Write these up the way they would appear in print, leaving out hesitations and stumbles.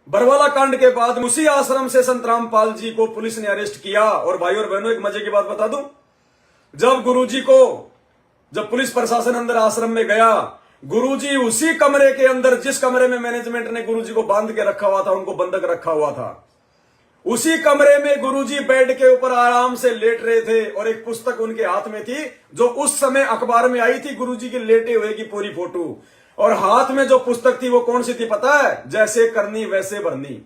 बरवाला कांड के बाद उसी आश्रम से संत रामपाल जी को पुलिस ने अरेस्ट किया। और भाई और बहनों, एक मजे की बात बता दूं, जब पुलिस प्रशासन अंदर आश्रम में गया, गुरुजी उसी कमरे के अंदर, जिस कमरे में मैनेजमेंट ने गुरुजी को बांध के रखा हुआ था, उनको बंधक रखा हुआ था, उसी कमरे में गुरुजी बेड के ऊपर आराम से लेट रहे थे। और एक पुस्तक उनके हाथ में थी, जो उस समय अखबार में आई थी, गुरुजी के लेटे हुए की पूरी फोटो। और हाथ में जो पुस्तक थी वो कौन सी थी पता है? जैसे करनी वैसे भरनी,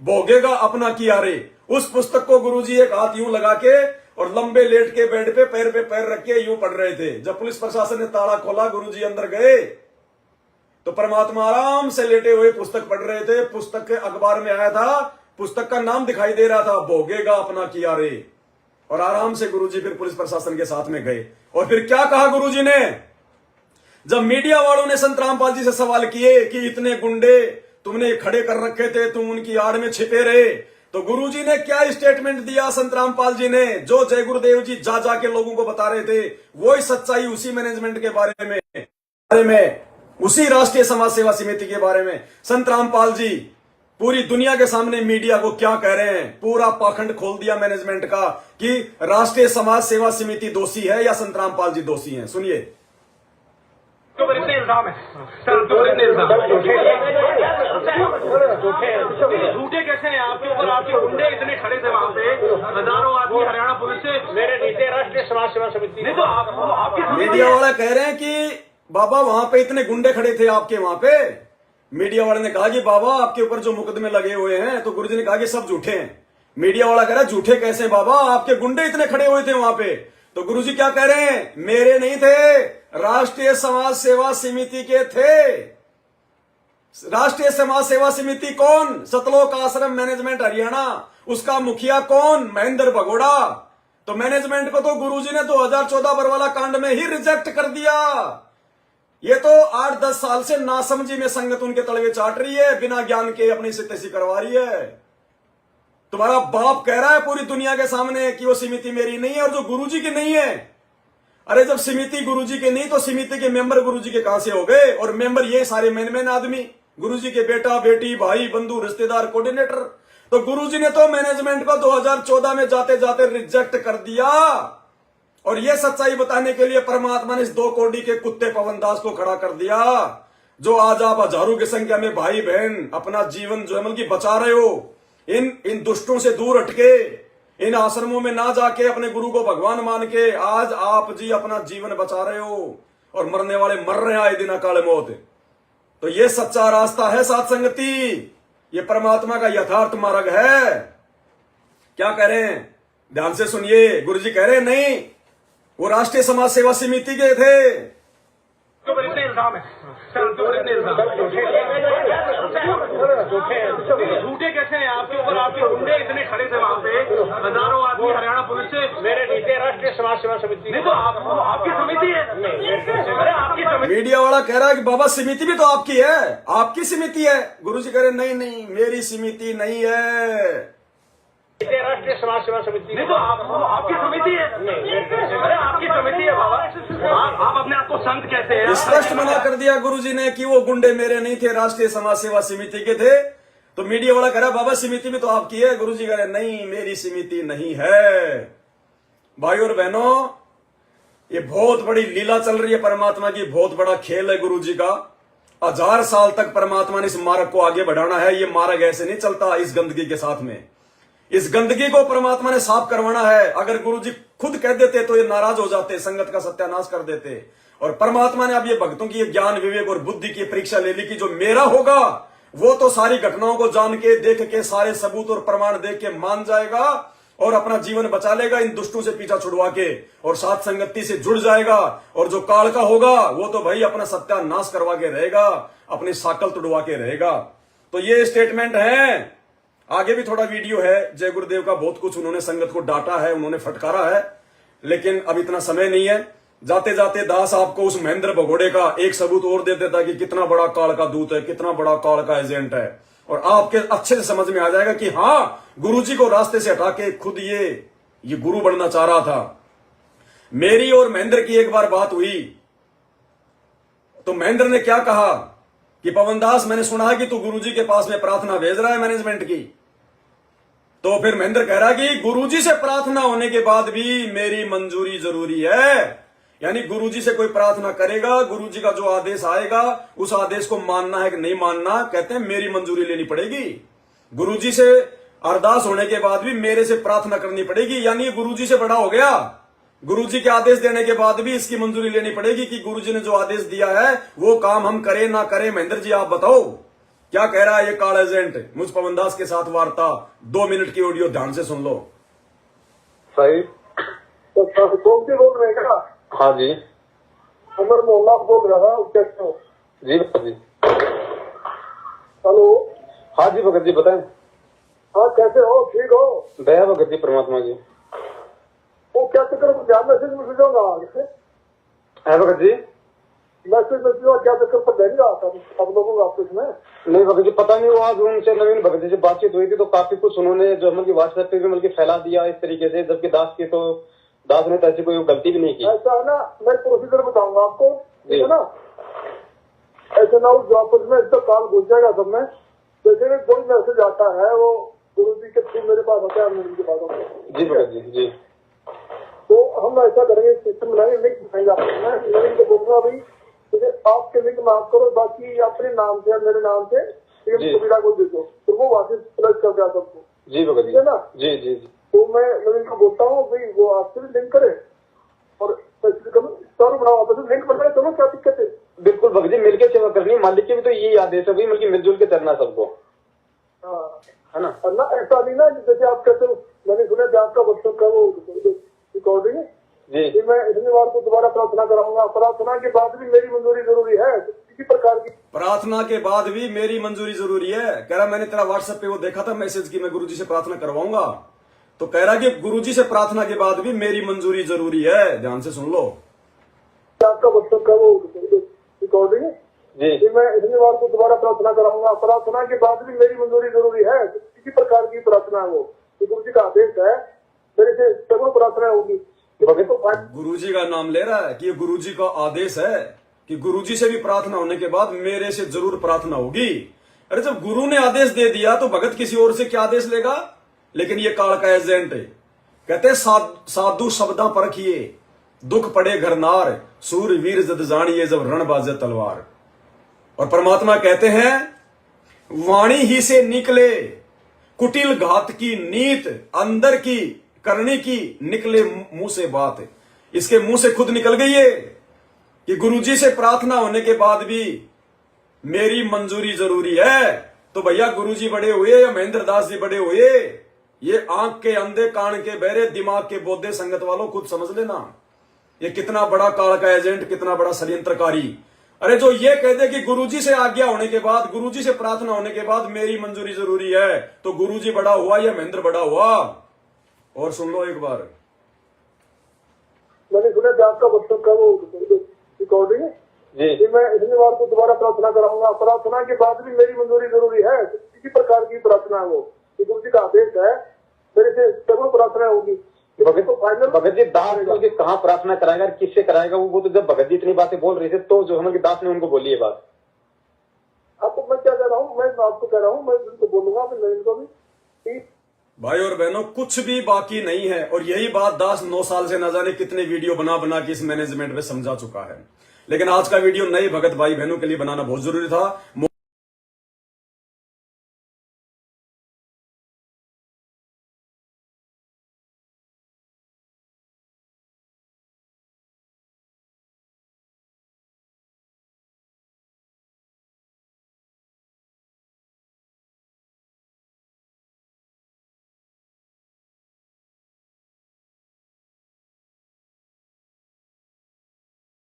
भोगेगा अपना किया रे। उस पुस्तक को गुरुजी एक हाथ यूं लगा के और लंबे लेट के बेड पे पैर रख के यूं पढ़ रहे थे। जब पुलिस प्रशासन ने ताला खोला, गुरुजी अंदर गए तो परमात्मा आराम से लेटे हुए पुस्तक पढ़ रहे थे। पुस्तक के अखबार में आया था, पुस्तक का नाम दिखाई दे रहा था, भोगेगा अपना किया रे। और आराम से गुरुजी फिर पुलिस प्रशासन के साथ में गए। और फिर क्या कहा गुरुजी ने? जब मीडिया वालों ने संत रामपाल जी से सवाल किए कि इतने गुंडे तुमने खड़े कर रखे थे, तुम उनकी आड़ में छिपे रहे, तो गुरुजी ने क्या स्टेटमेंट दिया? संत रामपाल जी ने जो जय गुरुदेव जी जा जाके लोगों को बता रहे थे, वही सच्चाई उसी मैनेजमेंट के बारे में, उसी राष्ट्रीय समाज सेवा समिति के बारे में संत रामपाल जी पूरी दुनिया के सामने मीडिया को क्या कह रहे हैं? पूरा पाखंड खोल दिया मैनेजमेंट का कि राष्ट्रीय समाज सेवा समिति दोषी है या संत रामपाल जी दोषी हैं। सुनिए। तो इतने इल्जाम है सर, तो इतने इल्जाम झूठे कैसे हैं आपके ऊपर? आपके गुंडे इतने खड़े थे वहाँ पे, हजारों आदमी हरियाणा पुलिस से मेरे नीचे राष्ट्रीय समाज सेवा समिति। नहीं तो आपके मीडिया वाला कह रहे हैं कि बाबा वहां पे इतने गुंडे खड़े थे आपके वहां पे। मीडिया वाले ने कहा कि बाबा आपके ऊपर जो मुकदमे लगे हुए हैं, तो गुरुजी ने कहा कि सब झूठे हैं। मीडिया वाला कह रहा है झूठे कैसे बाबा, आपके गुंडे इतने खड़े हुए थे वहां पे। तो गुरुजी क्या कह रहे हैं? मेरे नहीं थे, राष्ट्रीय समाज सेवा समिति के थे। राष्ट्रीय समाज सेवा समिति कौन? सतलोक आश्रम मैनेजमेंट हरियाणा। उसका मुखिया कौन? महेंद्र भगोड़ा। तो मैनेजमेंट को तो गुरुजी ने 2014 बरवाला कांड में ही रिजेक्ट कर दिया। ये तो 8-10 साल से नासमझी में संगत उनके तलवे चाट रही है, बिना ज्ञान के अपनी से तैसी करवा रही है। तुम्हारा बाप कह रहा है पूरी दुनिया के सामने कि वो समिति मेरी नहीं है और जो गुरुजी की नहीं है। अरे जब समिति गुरुजी की नहीं, तो समिति के मेंबर गुरुजी के कहां से हो गए? और मेंबर ये सारे मेन आदमी, गुरुजी के बेटा बेटी भाई बंधु रिश्तेदार कोऑर्डिनेटर। तो गुरुजी ने तो मैनेजमेंट को 2014 में जाते जाते रिजेक्ट कर दिया। और यह सच्चाई बताने के लिए परमात्मा ने इस 2 कौड़ी के कुत्ते पवन दास को खड़ा कर दिया, जो आज आप हजारों की संख्या में भाई बहन अपना जीवन जो है मतलब बचा रहे हो। इन दुष्टों से दूर हटके, इन आश्रमों में ना जाके अपने गुरु को भगवान मान के आज आप जी अपना जीवन बचा रहे हो। और मरने वाले मर रहे हैं आए दिन अकाल मौत। तो ये सच्चा रास्ता है साथ संगति, ये परमात्मा का यथार्थ मार्ग है। क्या कह रहे हैं? ध्यान से सुनिए। गुरुजी कह रहे हैं नहीं, वो राष्ट्रीय समाज सेवा समिति के थे। तो इतने इल्जाम है सर, तो इतने इल्जाम झूठे कैसे हैं आपके ऊपर? आपके गुंडे इतने खड़े थे वहाँ पे, हजारों आदमी हरियाणा पुलिस से मेरे नीचे राष्ट्रीय समाज सेवा समिति। नहीं तो आपकी समिति है। अरे आपकी समिति। मीडिया वाला कह रहा है कि बाबा समिति भी तो आपकी है, आपकी समिति है। गुरुजी कह रहे नहीं, मेरी समिति नहीं है, राष्ट्रीय समाज सेवा समिति। नहीं तो आपकी समिति है। अरे आपकी समिति है बाबा। आप अपने आप को संत कहते हैं। स्पष्ट मना कर दिया गुरुजी ने कि वो गुंडे मेरे नहीं थे, राष्ट्रीय समाज सेवा समिति के थे। तो मीडिया वाला कह रहा बाबा समिति भी तो आपकी है। गुरुजी कह रहे नहीं, मेरी समिति नहीं है। भाई और बहनों, ये बहुत बड़ी लीला चल रही है परमात्मा की, बहुत बड़ा खेल है गुरुजी का। 1000 साल तक परमात्मा ने इस मार्ग को आगे बढ़ाना है। ये मार्ग ऐसे नहीं चलता इस गंदगी के साथ में। इस गंदगी को परमात्मा ने साफ करवाना है। अगर गुरुजी खुद कह देते तो ये नाराज हो जाते, संगत का सत्यानाश कर देते। और परमात्मा ने अब ये भक्तों की ज्ञान विवेक और बुद्धि की परीक्षा ले ली कि जो मेरा होगा वो तो सारी घटनाओं को जान के देख के सारे सबूत और प्रमाण देख के मान जाएगा और अपना जीवन बचा लेगा, इन दुष्टों से पीछा छुड़वा के, और साथ संगति से जुड़ जाएगा। और जो काल का होगा वो तो भाई अपना सत्यानाश करवा के रहेगा, अपनी साकल तुड़वा के रहेगा। तो ये स्टेटमेंट है। आगे भी थोड़ा वीडियो है, जय गुरुदेव का बहुत कुछ उन्होंने संगत को डांटा है, उन्होंने फटकारा है, लेकिन अब इतना समय नहीं है। जाते जाते दास आपको उस महेंद्र भगोड़े का एक सबूत और दे देता कि कितना बड़ा काल का दूत है, कितना बड़ा काल का एजेंट है। और आपके अच्छे से समझ में आ जाएगा कि हाँ, गुरुजी को रास्ते से हटा के खुद ये गुरु बनना चाह रहा था। मेरी और महेंद्र की एक बार बात हुई तो महेंद्र ने क्या कहा कि पवन दास मैंने सुना है कि तू गुरुजी के पास में प्रार्थना भेज रहा है मैनेजमेंट की। तो फिर महेंद्र कह रहा कि गुरुजी से प्रार्थना होने के बाद भी मेरी मंजूरी जरूरी है। यानी गुरुजी से कोई प्रार्थना करेगा, गुरुजी का जो आदेश आएगा उस आदेश को मानना है कि नहीं मानना, कहते हैं मेरी मंजूरी लेनी पड़ेगी। गुरुजी से अरदास होने के बाद भी मेरे से प्रार्थना करनी पड़ेगी। यानी गुरुजी से बड़ा हो गया, गुरुजी के आदेश देने के बाद भी इसकी मंजूरी लेनी पड़ेगी कि गुरुजी ने जो आदेश दिया है वो काम हम करें ना करें। महेंद्र जी आप बताओ क्या कह रहा है ये काल एजेंट। मुझ पवन दास के साथ वार्ता 2 मिनट की ऑडियो ध्यान से सुन लो। सही तो कौन से बोल रहे हैं क्या? हाँ जी अमर मोहल्ला बोल रहा है। कैसे हो? जी भगत जी। हेलो। हाँ जी भगत जी बताएं। हाँ कैसे हो? ठीक हो? दया भगत जी परमात्मा जी। वो क्या चक्कर मैसेज मैसेज होगा है भगत जी? मैसेज मैसेज क्या चक्कर पर देंगे सब लोगों को आपस में? नहीं भगत जी पता नहीं, वो आज उनसे नवीन भगत जी से बातचीत हुई थी तो काफी कुछ उन्होंने जो मतलब व्हाट्सएप पे भी मतलब फैला दिया इस तरीके से, जबकि दास की तो दास ने तो ऐसी कोई गलती भी नहीं की। ऐसा है ना, मैं प्रोसीजर बताऊंगा आपको, ठीक है जी। ना? ऐसे ना उस आपस में इसका काल घुस जाएगा सब में। जैसे भी कोई मैसेज आता है वो गुरु जी के थ्रू मेरे पास आता है, मेरे के पास आता है। जी भगत जी जी। तो हम ऐसा करेंगे, सिस्टम बनाएंगे, लिंक बनाएंगे आपको। मैं लिंक बोलूंगा भाई आपके लिंक माफ करो, बाकी अपने नाम से मेरे नाम से सुविधा को दे दो, तो वो वापस प्लस कर दिया सबको। जी भगत ठीक है ना? जी जी जी। तो मैं नवीन को बोलता हूँ भाई वो आपसे भी लिंक करे और स्टोर बनाओ, आपस में लिंक बनाए, दोनों क्या दिक्कत है? बिल्कुल भगत जी मिलकर सेवा करनी, मालिक के भी तो यही आदेश है भाई, मिलकर मिलजुल के करना सबको, हाँ है ना? और ना ऐसा नहीं ना जैसे आप कहते हो, मैंने सुना कि आपका व्हाट्सएप का वो रिकॉर्डिंग है जी। मैं शनिवार को दोबारा प्रार्थना कराऊंगा। प्रार्थना के बाद भी मेरी मंजूरी जरूरी है किसी प्रकार की। प्रार्थना के बाद भी मेरी मंजूरी जरूरी है। कह रहा मैंने तेरा व्हाट्सएप पे वो देखा था मैसेज की मैं गुरुजी से प्रार्थना करवाऊंगा। तो कह रहा कि गुरुजी से प्रार्थना के बाद भी मेरी मंजूरी जरूरी है। ध्यान से सुन लो। आपका व्हाट्सएप का वो रिकॉर्डिंग है जी। मैं शनिवार को दोबारा प्रार्थना कराऊंगा। प्रार्थना के बाद भी मेरी मंजूरी जरूरी है किसी प्रकार की प्रार्थना हो, गुरु जी का आदेश है, मेरे से सगुण प्रार्थना होगी। गुरुजी का नाम ले रहा है कि ये गुरुजी का आदेश है कि गुरुजी से भी प्रार्थना होने के बाद मेरे से जरूर प्रार्थना होगी। अरे जब गुरु ने आदेश दे दिया तो भगत किसी और से क्या आदेश लेगा? लेकिन ये काल का एजेंट है। कहते हैं साधु शब्दा परखिए, दुख पड़े घर नार, सूर वीर जद जानिए जब रण बाजे तलवार। और परमात्मा कहते हैं वाणी ही से निकले कुटिल घात की नीत, अंदर की करने की निकले मुंह से बात। इसके मुंह से खुद निकल गई है कि गुरुजी से प्रार्थना होने के बाद भी मेरी मंजूरी जरूरी है। तो भैया गुरुजी बड़े हुए या महेंद्र दास जी बड़े हुए, ये आंख के अंधे, कान के बहरे, दिमाग के बोधे संगत वालों खुद समझ लेना ये कितना बड़ा काल का एजेंट, कितना बड़ा षड्यंत्रकारी। अरे जो ये कह दे कि गुरुजी से आज्ञा होने के बाद, गुरुजी से प्रार्थना होने के बाद मेरी मंजूरी जरूरी है, तो गुरुजी बड़ा हुआ या महेंद्र बड़ा हुआ? और सुन लो एक बार। मैंने सुना कि आपका व्हाट्सएप का वो रिकॉर्डिंग है जी। मैं शनिवार को दोबारा प्रार्थना कराऊंगा। प्रार्थना के बाद भी मेरी मंजूरी जरूरी है किसी प्रकार की प्रार्थना हो, गुरु जी का आदेश है, मेरे से सगुण प्रार्थना होगी। भगत तो फाइनल भगत जी दास के कहाँ प्रार्थना कराएगा, किससे कराएगा? वो तो जब भगत जी इतनी बातें बोल रहे थे तो जो हमारे दास ने उनको बोली है बात। आपको मैं क्या कह रहा हूँ, मैं आपको कह रहा हूँ, मैं उनको बोलूंगा अपने नवीन को भी। भाई और बहनों कुछ भी बाकी नहीं है। और यही बात दास 9 साल से न जाने कितने वीडियो बना बना के इस मैनेजमेंट में समझा चुका है। लेकिन आज का वीडियो नए भगत भाई बहनों के लिए बनाना बहुत जरूरी था।